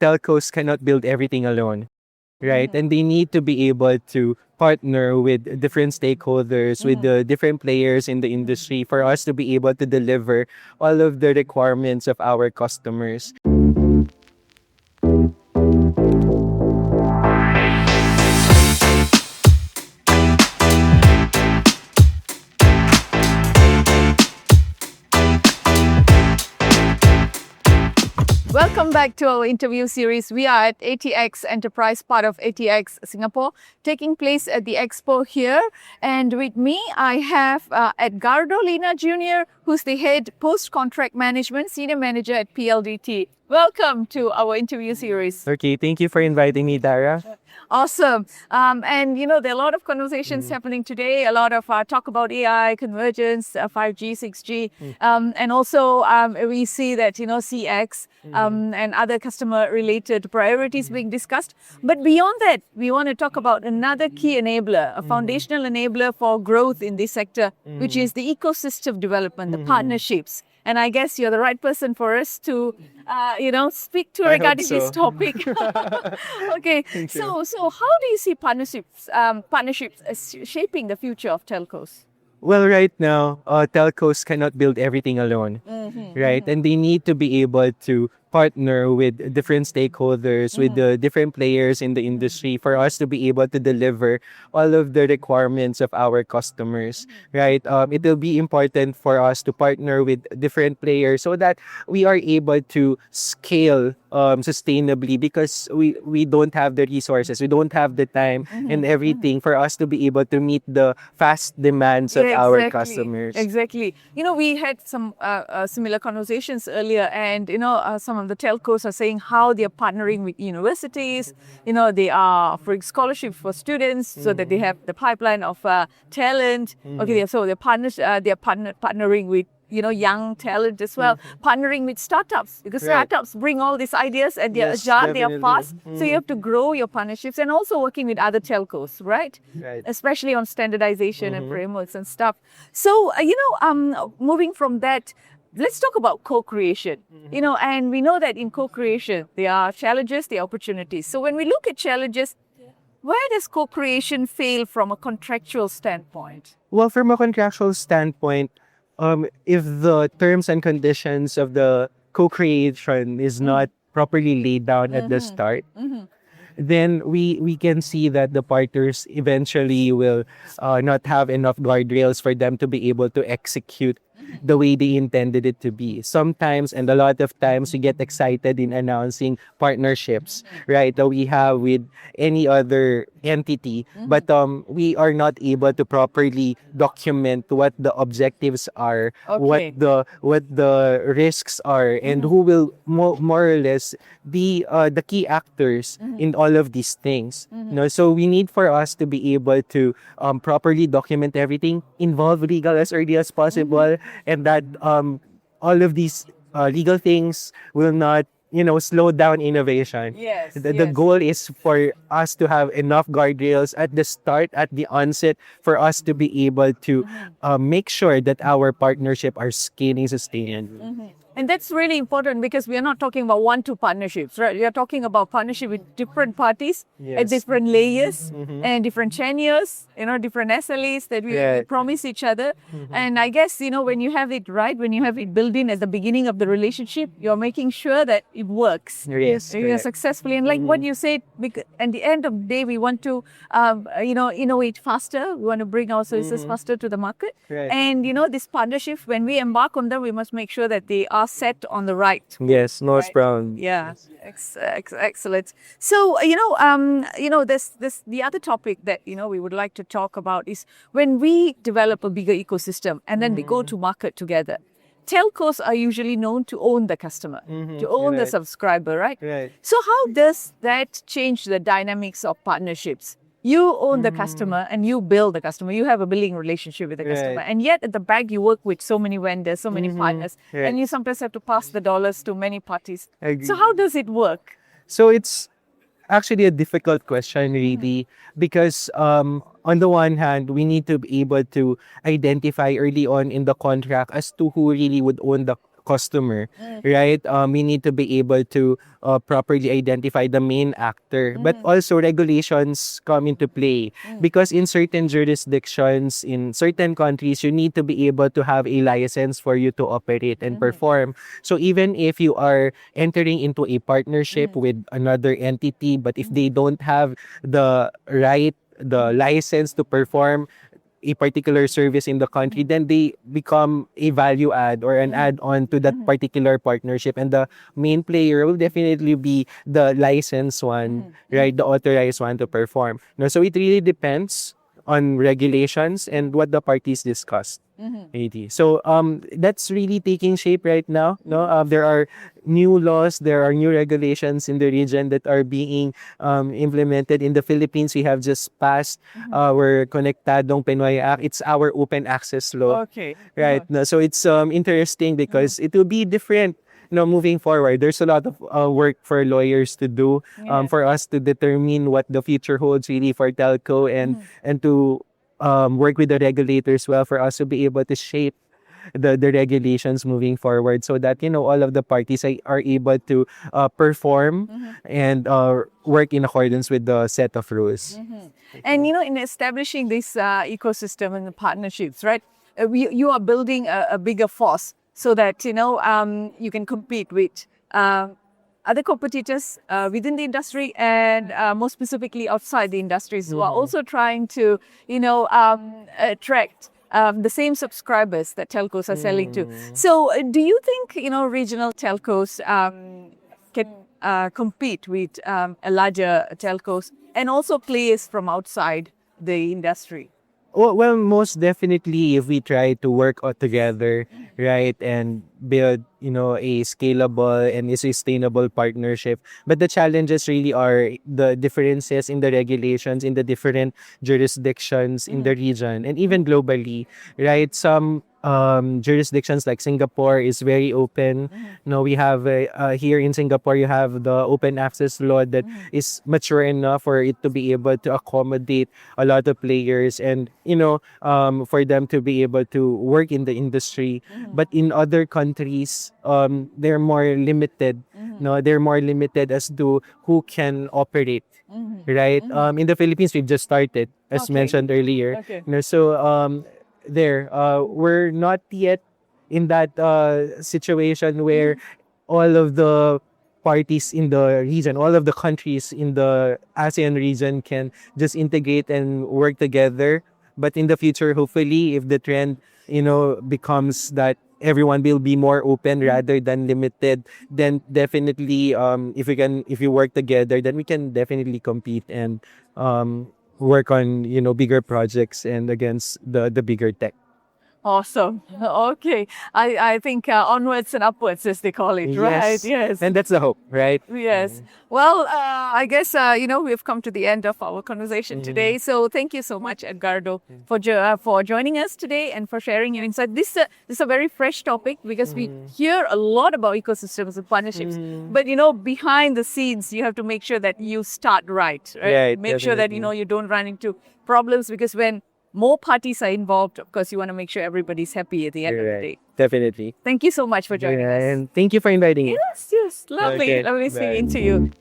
telcos cannot build everything alone, right? And they need to be able to partner with different stakeholders, with the different players in the industry for us to be able to deliver all of the requirements of our customers. Welcome back to our interview series. We are at ATxEnterprise, part of ATx Singapore, taking place at the expo here. And with me, I have Edgardo Lina Jr, who's the head post-contract management senior manager at PLDT. Welcome to our interview series. Okay, thank you for inviting me, Dara. Awesome. And there are a lot of conversations happening today, a lot of talk about AI, convergence, 5G, 6G. And also we see that, CX and other customer related priorities being discussed. But beyond that, we want to talk about another key enabler, a foundational enabler for growth in this sector, which is the ecosystem development, the partnerships. And I guess you're the right person for us to, speak to regarding this topic. Okay, so how do you see partnerships shaping the future of telcos? Well, right now, telcos cannot build everything alone, right? And they need to be able to partner with different stakeholders, with the different players in the industry for us to be able to deliver all of the requirements of our customers, right? It will be important for us to partner with different players so that we are able to scale sustainably, because we don't have the resources, we don't have the time and everything for us to be able to meet the fast demands of our customers. Exactly. We had some similar conversations earlier, and some of the telcos are saying how they are partnering with universities. They are offering scholarships for students so that they have the pipeline of talent. Okay, so they're partnering with young talent as well, partnering with startups, because startups bring all these ideas and they're agile, they are fast. So you have to grow your partnerships, and also working with other telcos, right? Especially on standardization and frameworks and stuff. So, moving from that, let's talk about co-creation. And we know that in co-creation, there are challenges, there are opportunities. So when we look at challenges, where does co-creation fail from a contractual standpoint? Well, from a contractual standpoint, if the terms and conditions of the co-creation is not properly laid down at the start, then we can see that the partners eventually will not have enough guardrails for them to be able to execute the way they intended it to be. Sometimes, and a lot of times, we get excited in announcing partnerships, right, that we have with any other entity, but we are not able to properly document what the objectives are, what the risks are, and who will more or less be the key actors in all of these things. So we need for us to be able to properly document everything, involve legal as early as possible, and that all of these legal things will not slow down innovation. The goal is for us to have enough guardrails at the start, at the onset, for us to be able to make sure that our partnership are scaling sustainably. And that's really important, because we are not talking about one-two partnerships, right? We are talking about partnership with different parties at different layers and different tenures, different SLAs that we promise each other. And I guess, when you have it right, when you have it built in at the beginning of the relationship, you're making sure that it works successfully. And like what you said, at the end of the day, we want to, innovate faster. We want to bring our services faster to the market. And, this partnership, when we embark on them, we must make sure that they are set on the right. North Brown. Yeah, excellent. So, this the other topic that, we would like to talk about is when we develop a bigger ecosystem and then we go to market together. Telcos are usually known to own the customer, to own the subscriber, right? So how does that change the dynamics of partnerships? You own the customer and you bill the customer. You have a billing relationship with the customer. And yet at the back, you work with so many vendors, so many partners. And you sometimes have to pass the dollars to many parties. So how does it work? So it's actually a difficult question, really, because on the one hand, we need to be able to identify early on in the contract as to who really would own the customer, right? We need to be able to properly identify the main actor. But also regulations come into play because in certain jurisdictions, in certain countries, you need to be able to have a license for you to operate and perform. So even if you are entering into a partnership with another entity, but if they don't have the license to perform a particular service in the country, then they become a value add or an add-on to that particular partnership. And the main player will definitely be the licensed one, right? The authorized one to perform. No, so it really depends on regulations and what the parties discussed. AD. So that's really taking shape right now. No, there are new laws, there are new regulations in the region that are being implemented. In the Philippines, we have just passed our Konektadong Pinoy Act. It's our open access law, Okay. right? No, so it's interesting because it will be different. Moving forward, there's a lot of work for lawyers to do, for us to determine what the future holds really for telco and to work with the regulators well for us to be able to shape the regulations moving forward so that all of the parties are able to perform and work in accordance with the set of rules. And in establishing this ecosystem and the partnerships, right? You are building a bigger force so that you can compete with other competitors within the industry and more specifically outside the industries who are also trying to attract the same subscribers that telcos are selling to. So do you think regional telcos can compete with a larger telcos and also players from outside the industry? Well, most definitely, if we try to work all together, right, and build, a scalable and a sustainable partnership. But the challenges really are the differences in the regulations in the different jurisdictions in the region and even globally, right? Some jurisdictions like Singapore is very open. We have here in Singapore, you have the open access law that is mature enough for it to be able to accommodate a lot of players and for them to be able to work in the industry. But in other countries, they're more limited. No, they're more limited as to who can operate. Right? In the Philippines, we've just started, as mentioned earlier. Okay. So we're not yet in that situation where all of the parties in the region, all of the countries in the ASEAN region can just integrate and work together. But in the future, hopefully, if the trend, becomes that everyone will be more open rather than limited, then definitely, if we work together, then we can definitely compete and work on bigger projects and against the bigger tech. Awesome. Okay. I think onwards and upwards, as they call it, right? Yes. And that's the hope, right? Yes. Well, I guess, we've come to the end of our conversation today. So thank you so much, Edgardo, for joining us today and for sharing your insight. This is a very fresh topic because we hear a lot about ecosystems and partnerships. But, behind the scenes, you have to make sure that you start right? Right, Make sure that, you don't run into problems because when more parties are involved, of course, you want to make sure everybody's happy at the end of the day. Definitely. Thank you so much for joining us. And thank you for inviting me. Yes, lovely. Okay, Lovely bye. speaking to you.